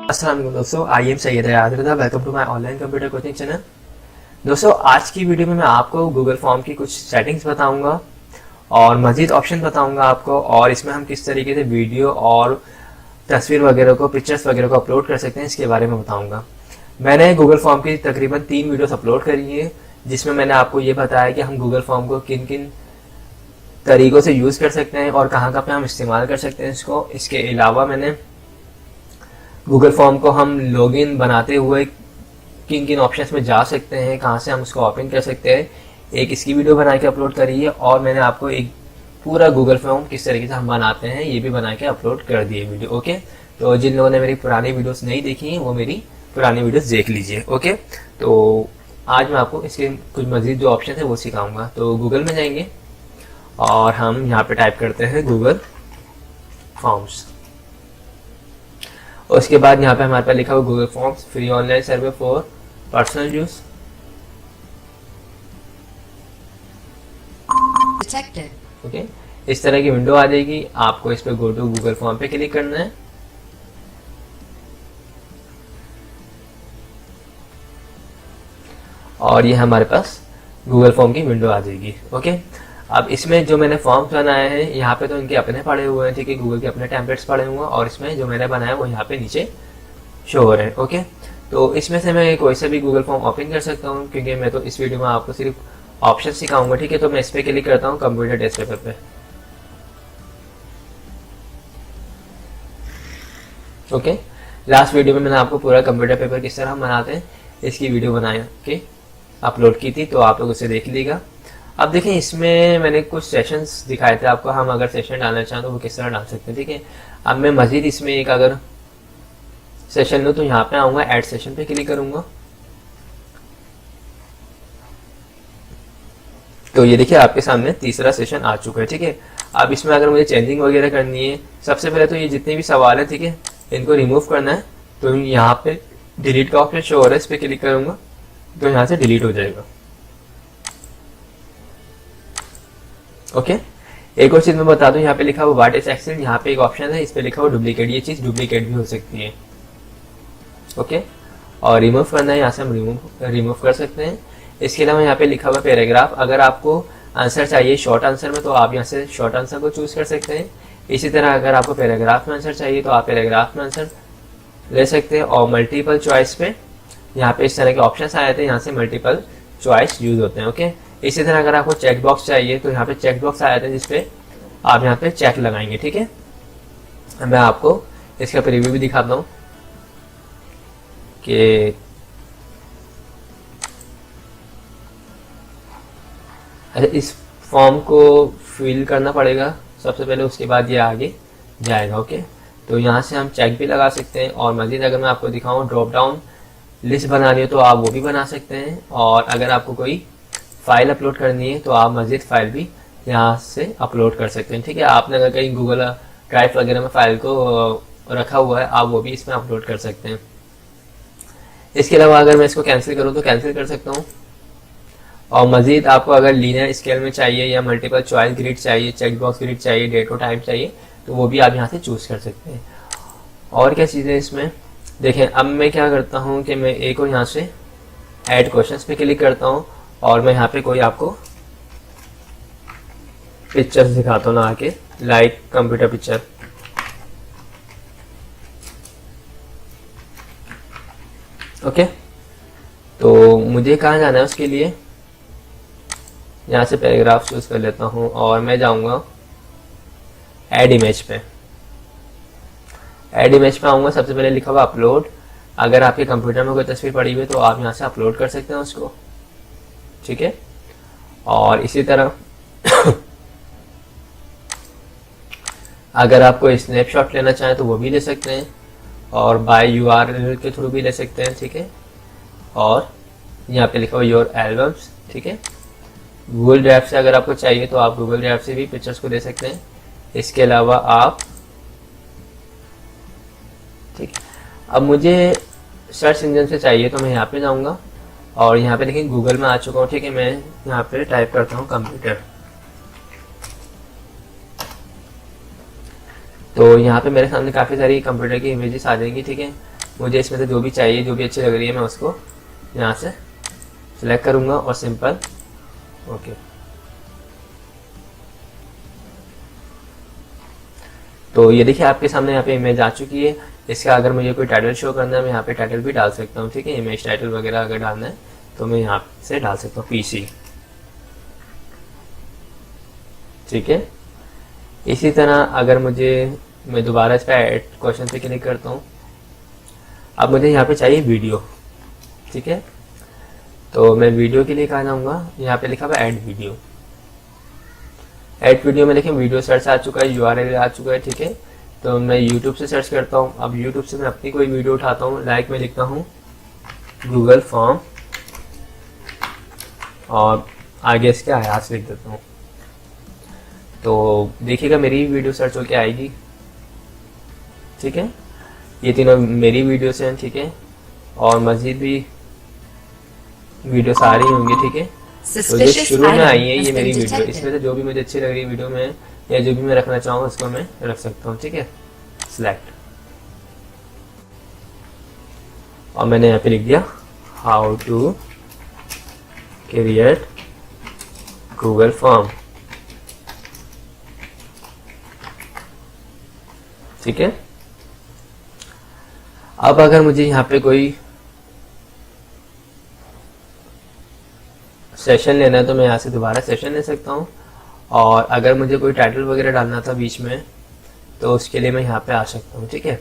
अस्सलाम वालेकुम दोस्तों, I am Syed Hayat Raza. Welcome to my online computer coaching channel. दोस्तों, आज की वीडियो में मैं आपको गूगल फॉर्म की कुछ सेटिंग्स बताऊंगा और मज़ीद ऑप्शन बताऊंगा आपको, और इसमें हम किस तरीके से वीडियो और तस्वीर वगैरह को, पिक्चर्स वगैरह को अपलोड कर सकते हैं, इसके बारे में बताऊंगा। मैंने गूगल फॉर्म की तकरीबन 3 वीडियोस अपलोड करी है, जिसमें मैंने आपको ये बताया कि हम गूगल फॉर्म को किन किन तरीक़ों से यूज़ कर सकते हैं और कहाँ पे हम इस्तेमाल कर सकते हैं इसको। इसके अलावा मैंने गूगल फॉर्म को हम लॉगिन बनाते हुए किन किन ऑप्शंस में जा सकते हैं, कहाँ से हम उसको ओपन कर सकते हैं, एक इसकी वीडियो बना के अपलोड करी है। और मैंने आपको एक पूरा गूगल फॉर्म किस तरीके से हम बनाते हैं ये भी बना के अपलोड कर दिए वीडियो। ओके, तो जिन लोगों ने मेरी पुरानी वीडियोस नहीं देखी हैं वो मेरी पुरानी वीडियोस देख लीजिए। ओके, तो आज मैं आपको इसके कुछ मज़ीद जो ऑप्शन है वो सिखाऊंगा। तो गूगल में जाएंगे और हम यहाँ पे टाइप करते हैं गूगल फॉर्म्स। उसके बाद यहाँ पे हमारे पास लिखा हुआ Google forms free online survey for personal use. Okay, इस तरह की विंडो आ जाएगी। आपको इस पे गो टू गूगल फॉर्म पे क्लिक करना है और ये हमारे पास गूगल फॉर्म की विंडो आ जाएगी। ओके, अब इसमें जो मैंने फॉर्म्स बनाए हैं यहाँ पे तो इनके अपने पड़े हुए हैं, ठीक है, गूगल के अपने टेम्पलेट्स पड़े हुए हैं, और इसमें जो मैंने बनाया वो यहाँ पे नीचे शो हो रहे हैं। ओके, तो इसमें से मैं कोई सा भी गूगल फॉर्म ओपन कर सकता हूँ, क्योंकि मैं तो इस वीडियो में आपको सिर्फ ऑप्शन सिखाऊंगा, ठीक है। तो मैं इस पर क्लिक करता हूँ कंप्यूटर डेस्कटॉप पे। ओके, लास्ट वीडियो में मैंने आपको पूरा कंप्यूटर पेपर किस तरह हम बनाते हैं इसकी वीडियो बनाया के अपलोड की थी, तो आप लोग उसे देख लीजिएगा। अब देखें, इसमें मैंने कुछ सेशंस दिखाए थे आपको, हम अगर सेशन डालना चाहें तो वो किस तरह डाल सकते हैं, ठीक है। अब मैं मजीद इसमें एक अगर सेशन लूँ तो यहाँ पे आऊँगा, ऐड सेशन पे क्लिक करूँगा, तो ये देखिए आपके सामने तीसरा सेशन आ चुका है, ठीक है। अब इसमें अगर मुझे चेंजिंग वगैरह करनी है, सबसे पहले तो ये जितने भी सवाल है, ठीक है, इनको रिमूव करना है। तो यहाँ पे डिलीट का ऑप्शन शो हो रहा है, इस पर क्लिक करूँगा तो यहाँ से डिलीट हो जाएगा। ओके, एक और चीज मैं बता दूं, यहाँ पे लिखा हुआ व्हाट इज एक्सेल, यहाँ पे एक ऑप्शन है, इस पे लिखा हुआ डुप्लीकेट। ये चीज डुप्लीकेट भी हो सकती है। ओके, और रिमूव करना है, यहाँ से हम रिमूव कर सकते हैं। इसके अलावा यहाँ पे लिखा हुआ पैराग्राफ, अगर आपको आंसर चाहिए शॉर्ट आंसर में तो आप यहाँ से शॉर्ट आंसर को चूज कर सकते हैं। इसी तरह अगर आपको पैराग्राफ में आंसर चाहिए तो आप पैराग्राफ में आंसर ले सकते हैं। और मल्टीपल चॉइस पे यहाँ पे इस तरह के ऑप्शन आए थे, यहाँ से मल्टीपल चॉइस यूज होते हैं। ओके, इसी तरह अगर आपको चेक बॉक्स चाहिए तो यहाँ पे चेक बॉक्स आया था जिसपे आप यहाँ पे चेक लगाएंगे, ठीक है। मैं आपको इसका प्रीव्यू भी दिखाता हूँ कि अच्छा, इस फॉर्म को फिल करना पड़ेगा सबसे पहले, उसके बाद ये आगे जाएगा। ओके, तो यहाँ से हम चेक भी लगा सकते हैं। और मजीद अगर मैं आपको दिखाऊँ ड्रॉप डाउन लिस्ट बनानी हो तो आप वो भी बना सकते हैं। और अगर आपको कोई फाइल अपलोड करनी है तो आप मजीद फाइल भी यहाँ से अपलोड कर सकते हैं, ठीक है। आपने अगर कहीं गूगल ड्राइव वगैरह में फाइल को रखा हुआ है, आप वो भी इसमें अपलोड कर सकते हैं। इसके अलावा अगर मैं इसको कैंसिल करूँ तो कैंसिल कर सकता हूँ। और मजीद आपको अगर लीनियर स्केल में चाहिए या मल्टीपल चॉइस ग्रिड चाहिए, चेक बॉक्स ग्रिड चाहिए, डेट और टाइम चाहिए, तो वो भी आप यहाँ से चूज कर सकते हैं। और क्या चीज़ें इसमें देखें, अब मैं क्या करता हूँ कि मैं एक और यहाँ से ऐड क्वेश्चंस पे क्लिक करता हूँ और मैं यहाँ पे कोई आपको पिक्चर्स दिखाता हूँ ना आके, लाइक कंप्यूटर पिक्चर। ओके, तो मुझे कहाँ जाना है उसके लिए, यहाँ से पैराग्राफ चूज कर लेता हूँ और मैं जाऊँगा ऐड इमेज पे। ऐड इमेज पे आऊँगा, सबसे पहले लिखा हुआ अपलोड। अगर आपके कंप्यूटर में कोई तस्वीर पड़ी हुई है तो आप यहाँ से अपलोड कर सकते हैं उसको, ठीक है। और इसी तरह अगर आपको स्नैपशॉट लेना चाहें तो वो भी ले सकते हैं, और बाय यूआरएल के थ्रू भी ले सकते हैं, ठीक है। और यहाँ पे लिखा हुआ योर एल्बम्स, ठीक है। गूगल ड्राइव से अगर आपको चाहिए तो आप गूगल ड्राइव से भी पिक्चर्स को ले सकते हैं। इसके अलावा आप, ठीक है, अब मुझे सर्च इंजन से चाहिए तो मैं यहाँ पे जाऊँगा और यहाँ पे देखिए गूगल में आ चुका हूँ, ठीक है। मैं यहाँ पे टाइप करता हूँ कंप्यूटर, तो यहाँ पे मेरे सामने काफ़ी सारी कंप्यूटर की इमेजेस आ जाएंगी, ठीक है। मुझे इसमें से जो भी चाहिए, जो भी अच्छी लग रही है, मैं उसको यहाँ से सिलेक्ट करूँगा और सिंपल ओके। तो ये देखिए आपके सामने यहाँ पे इमेज आ चुकी है। इसका अगर मुझे कोई टाइटल शो करना है, मैं यहाँ पे टाइटल भी डाल सकता हूँ, ठीक है। इमेज टाइटल वगैरह अगर डालना है तो मैं यहाँ से डाल सकता हूँ पीसी, ठीक है। इसी तरह अगर मैं दोबारा इस पर ऐड क्वेश्चन पे क्लिक करता हूँ। अब मुझे यहाँ पे चाहिए वीडियो, ठीक है। तो मैं वीडियो के लिए कहाँ जाऊँगा, यहाँ पे लिखा हुआ ऐड वीडियो। ऐड वीडियो में देखें वीडियो सर्च आ चुका है, यूआरएल आ चुका है, ठीक है। तो मैं यूट्यूब से सर्च करता हूँ। अब यूट्यूब से मैं अपनी कोई वीडियो उठाता हूँ, लाइक मैं लिखता हूँ गूगल फॉर्म और आगे इसके आयास लिख देता हूँ। तो देखिएगा मेरी वीडियो सर्च होके आएगी, ठीक है। ये तीनों मेरी वीडियोस हैं, ठीक है। और मजीद भी वीडियो सारी होंगी, ठीक है। तो जो शुरू में आई है ये मेरी वीडियो, इसमें से जो भी मुझे अच्छी लग रही है वीडियो में या जो भी मैं रखना चाहूँ उसको मैं रख सकता हूँ, ठीक है। सिलेक्ट, और मैंने यहाँ पे लिख दिया how to create Google form, ठीक है। अब अगर मुझे यहाँ पे कोई सेशन लेना है तो मैं यहाँ से दोबारा सेशन ले सकता हूँ। और अगर मुझे कोई टाइटल वगैरह डालना था बीच में तो उसके लिए मैं यहाँ पे आ सकता हूँ, ठीक है।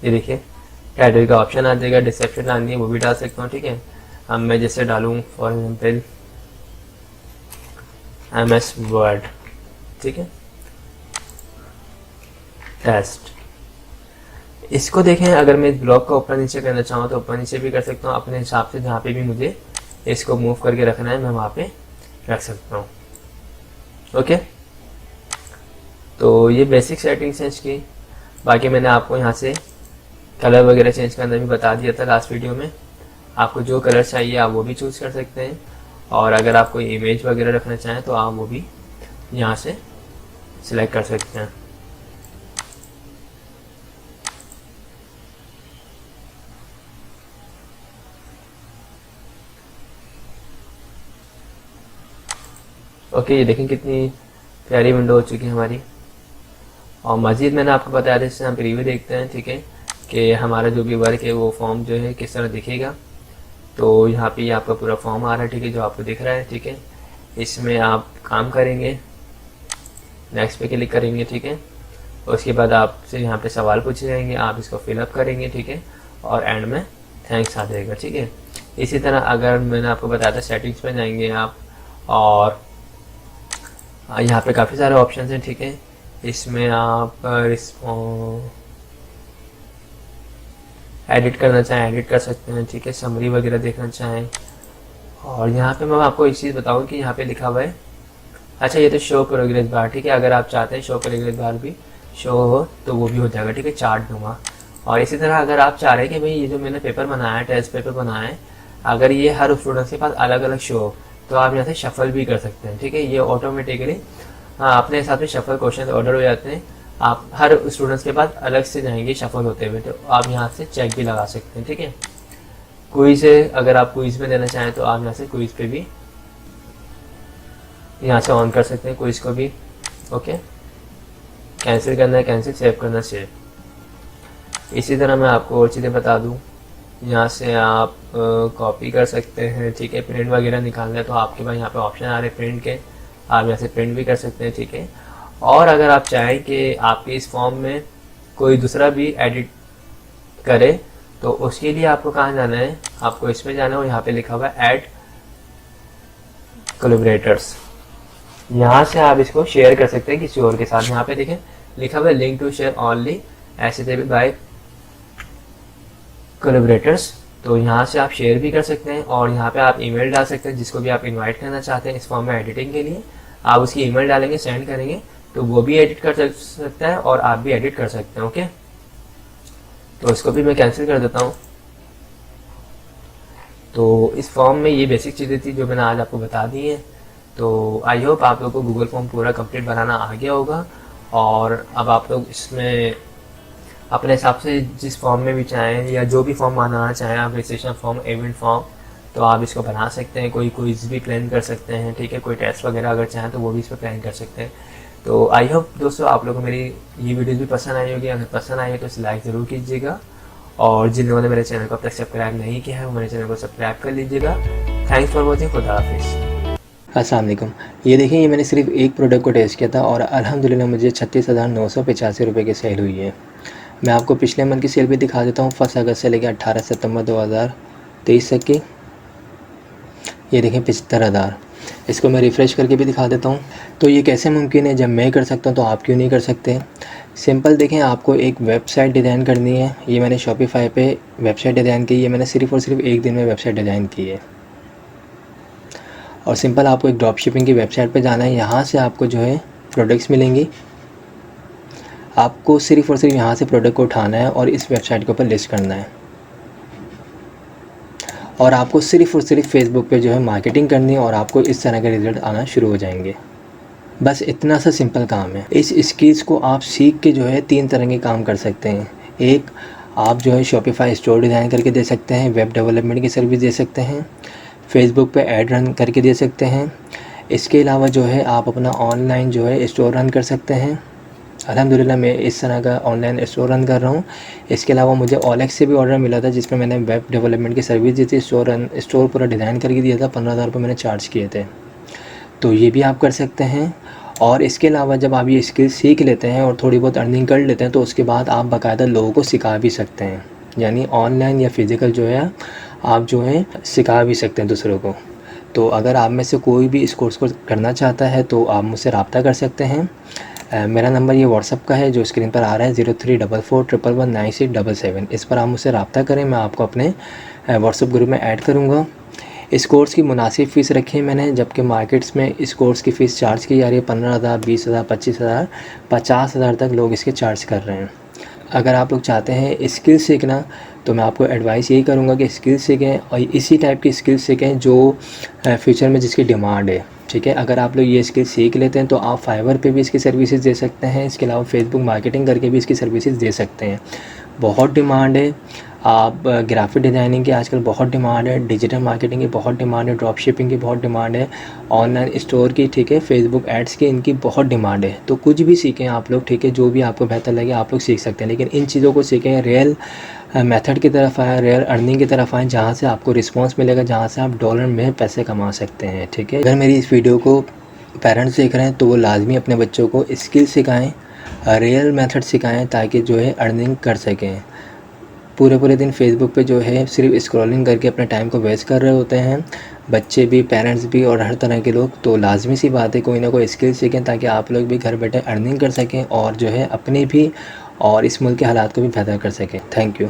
ये देखिए टाइटल का ऑप्शन आ जाएगा, डिस्क्रिप्शन डालनी है वो भी डाल सकता हूँ, ठीक है। अब मैं जैसे डालूँ फॉर एग्जाम्पल MS वर्ड, ठीक है, टेस्ट। इसको देखें, अगर मैं इस ब्लॉक को ऊपर नीचे करना चाहूँ तो ऊपर नीचे भी कर सकता हूँ अपने हिसाब से। जहाँ पे भी मुझे इसको मूव करके रखना है मैं वहाँ पे रख सकता हूँ, ओके। तो ये बेसिक सेटिंग्स हैं इसकी। बाकी मैंने आपको यहाँ से कलर वगैरह चेंज करना भी बता दिया था लास्ट वीडियो में। आपको जो कलर चाहिए आप वो भी चूज़ कर सकते हैं। और अगर आप कोई इमेज वगैरह रखना चाहें तो आप वो भी यहाँ से सिलेक्ट कर सकते हैं। ओके, ये देखें कितनी प्यारी विंडो हो चुकी है हमारी। और मज़ीद मैंने आपको बताया था, इससे हम प्रीव्यू देखते हैं, ठीक है, कि हमारा जो भी वर्क है वो फॉर्म जो है किस तरह दिखेगा। तो यहाँ पे आपका पूरा फॉर्म आ रहा है, ठीक है, जो आपको दिख रहा है, ठीक है। इसमें आप काम करेंगे, नेक्स्ट पे क्लिक करेंगे, ठीक है। उसके बाद आपसे यहाँ पे सवाल पूछे जाएंगे, आप इसको फिलअप करेंगे, ठीक है। और एंड में थैंक्स आ जाएगा, ठीक है। इसी तरह अगर मैंने आपको बताया था सेटिंग्स में जाएंगे आप, और यहाँ पे काफ़ी सारे ऑप्शन हैं, ठीक है। इसमें आप एडिट करना चाहें एडिट कर सकते हैं, ठीक है। समरी वगैरह देखना चाहें। और यहाँ पे मैं आपको एक चीज़ बताऊँ कि यहाँ पे लिखा हुआ है, अच्छा ये तो शो प्रोग्रेस बार, ठीक है। अगर आप चाहते हैं शो प्रोग्रेस बार भी शो हो तो वो भी हो जाएगा, ठीक है, चार्ट दूंगा। और इसी तरह अगर आप चाह रहे हैं कि भाई ये जो मैंने पेपर बनाया है, टेस्ट पेपर बनाया है, अगर ये हर स्टूडेंट्स के पास अलग अलग शो हो तो आप यहाँ से शफल भी कर सकते हैं, ठीक है। ये ऑटोमेटिकली अपने हिसाब से शफल क्वेश्चन ऑर्डर हो जाते हैं। आप हर स्टूडेंट्स के पास अलग से जाएंगे शफल होते हुए, तो आप यहाँ से चेक भी लगा सकते हैं, ठीक है। क्विज है, अगर आप क्विज में देना चाहें तो आप यहाँ से क्विज पे भी यहाँ से ऑन कर सकते हैं, क्विज को भी, ओके। कैंसिल करना है कैंसिल, सेव करना सेव। इसी तरह मैं आपको और चीज़ें बता दूँ, यहाँ से आप कॉपी कर सकते हैं, ठीक है। प्रिंट वगैरह निकालना है तो आपके पास यहाँ पे ऑप्शन आ रहे हैं प्रिंट के, आप यहाँ से प्रिंट भी कर सकते हैं, ठीक है। और अगर आप चाहें कि आपके इस फॉर्म में कोई दूसरा भी एडिट करे तो उसके लिए आपको कहाँ जाना है, आपको इसमें जाना है और यहाँ पे लिखा हुआ है ऐड कोलैबोरेटर्स। यहाँ से आप इसको शेयर कर सकते हैं किसी और के साथ। यहाँ पे देखें लिखा हुआ है link to share only accessible by collaborators. तो यहाँ से आप शेयर भी कर सकते हैं और यहाँ पे आप ईमेल डाल सकते हैं जिसको भी आप इनवाइट करना चाहते हैं इस फॉर्म में एडिटिंग के लिए। आप उसकी ईमेल डालेंगे, सेंड करेंगे तो वो भी एडिट कर सकता है और आप भी एडिट कर सकते हैं, ओके। तो इसको भी मैं कैंसिल कर देता हूँ। तो इस फॉर्म में ये बेसिक चीज़ें थी जो मैंने आज आपको बता दी हैं। तो आई होप आप लोगों को गूगल फॉर्म पूरा कंप्लीट बनाना आ गया होगा। और अब आप लोग इसमें अपने हिसाब से जिस फॉर्म में भी चाहें या जो भी फॉर्म बनाना चाहें आप, रजिस्ट्रेशन फॉर्म, इवेंट फॉर्म, तो आप इसको बना सकते हैं। कोई क्विज भी प्लान कर सकते हैं, ठीक है, कोई टेस्ट वगैरह अगर चाहें तो वो भी इस पर प्लान कर सकते हैं। तो आई होप दोस्तों आप लोगों को मेरी ये वीडियोज़ भी पसंद आई होगी। अगर पसंद आई है तो इसे लाइक ज़रूर कीजिएगा, और जिन लोगों ने मेरे चैनल को अब तक सब्सक्राइब नहीं किया है वो मेरे चैनल को सब्सक्राइब कर लीजिएगा। Thanks for watching. खुदा हाफिज़। अस्सलाम वालेकुम। ये देखिए, ये मैंने सिर्फ एक प्रोडक्ट को टेस्ट किया था और अल्हम्दुलिल्लाह मुझे 36,985 रुपये की सेल हुई है। मैं आपको पिछले मंथ की सेल भी दिखा देता हूँ, 1 अगस्त से लेकर 18 सितंबर 2023 तक की। ये देखें 75,000। इसको मैं रिफ़्रेश करके भी दिखा देता हूँ। तो ये कैसे मुमकिन है? जब मैं कर सकता हूँ तो आप क्यों नहीं कर सकते? सिंपल देखें, आपको एक वेबसाइट डिज़ाइन करनी है। ये मैंने शॉपिफाई पे वेबसाइट डिज़ाइन की है। मैंने सिर्फ़ और सिर्फ एक दिन में वेबसाइट डिज़ाइन की है। और सिंपल आपको एक ड्रॉप शिपिंग की वेबसाइट पे जाना है। यहाँ से आपको जो है प्रोडक्ट्स मिलेंगी। आपको सिर्फ़ और सिर्फ यहाँ से प्रोडक्ट को उठाना है और इस वेबसाइट के ऊपर लिस्ट करना है, और आपको सिर्फ़ और सिर्फ फेसबुक पे जो है मार्केटिंग करनी है, और आपको इस तरह के रिज़ल्ट आना शुरू हो जाएंगे। बस इतना सा सिंपल काम है। इस स्किल्स को आप सीख के जो है 3 तरह के काम कर सकते हैं। एक, आप जो है शॉपिफाई स्टोर डिज़ाइन करके दे सकते हैं, वेब डेवलपमेंट की सर्विस दे सकते हैं, फेसबुक पे ऐड रन करके दे सकते हैं। इसके अलावा जो है आप अपना ऑनलाइन जो है स्टोर रन कर सकते हैं। अल्हम्दुलिल्लाह मैं इस तरह का ऑनलाइन स्टोर रन कर रहा हूँ। इसके अलावा मुझे OLX से भी ऑर्डर मिला था जिसमें मैंने वेब डेवलपमेंट की सर्विस दी थी। स्टोर पूरा डिज़ाइन करके दिया था, 15,000 रुपये मैंने चार्ज किए थे। तो ये भी आप कर सकते हैं। और इसके अलावा जब आप ये स्किल सीख लेते हैं और थोड़ी बहुत अर्निंग कर लेते हैं तो उसके बाद आप बाकायदा लोगों को सिखा भी सकते हैं, यानी ऑनलाइन या फ़िज़िकल जो है आप जो है सिखा भी सकते हैं दूसरों को। तो अगर आप में से कोई भी इस कोर्स को करना चाहता है तो आप मुझसे रब्ता कर सकते हैं। मेरा नंबर ये व्हाट्सअप का है जो स्क्रीन पर आ रहा है, 0344119677। इस पर आप मुझसे रब्ता करें, मैं आपको अपने व्हाट्सअप ग्रुप में ऐड करूँगा। इस कोर्स की मुनासिब फ़ीस रखी है मैंने, जबकि मार्केट्स में इस कोर्स की फ़ीस चार्ज की जा रही है 15,000, 20,000, 25,000, 50,000 तक लोग इसके चार्ज कर रहे हैं। अगर आप लोग चाहते हैं स्किल सीखना तो मैं आपको एडवाइस यही करूँगा कि स्किल सीखें, और इसी टाइप की स्किल सीखें जो फ्यूचर में जिसकी डिमांड है, ठीक है। अगर आप लोग ये स्किल सीख लेते हैं तो आप फाइवर पे भी इसकी सर्विसेज दे सकते हैं। इसके अलावा फेसबुक मार्केटिंग करके भी इसकी सर्विसेज दे सकते हैं। बहुत डिमांड है। आप ग्राफिक डिज़ाइनिंग की आजकल बहुत डिमांड है, डिजिटल मार्केटिंग की बहुत डिमांड है, ड्रॉप शिपिंग की बहुत डिमांड है, ऑनलाइन स्टोर की, ठीक है, फेसबुक एड्स की, इनकी बहुत डिमांड है। तो कुछ भी सीखें आप लोग, ठीक है, जो भी आपको बेहतर लगे आप लोग सीख सकते हैं, लेकिन इन चीज़ों को सीखें, रियल मेथड की तरफ आएँ, रियल अर्निंग की तरफ आएँ, जहाँ से आपको रिस्पॉन्स मिलेगा, जहाँ से आप डॉलर में पैसे कमा सकते हैं, ठीक है। अगर मेरी इस वीडियो को पेरेंट्स देख रहे हैं तो वो लाजमी अपने बच्चों को स्किल सिखाएँ, रियल मेथड सिखाएँ, ताकि जो है अर्निंग कर सकें। पूरे दिन फेसबुक पे जो है सिर्फ स्क्रॉलिंग करके अपने टाइम को वेस्ट कर रहे होते हैं, बच्चे भी, पेरेंट्स भी और हर तरह के लोग। तो लाजमी सी बात है कोई ना कोई स्किल सीखें ताकि आप लोग भी घर बैठे अर्निंग कर सकें और जो है अपनी भी और इस मुल्क के हालात को भी बेहतर कर सकें। Thank you.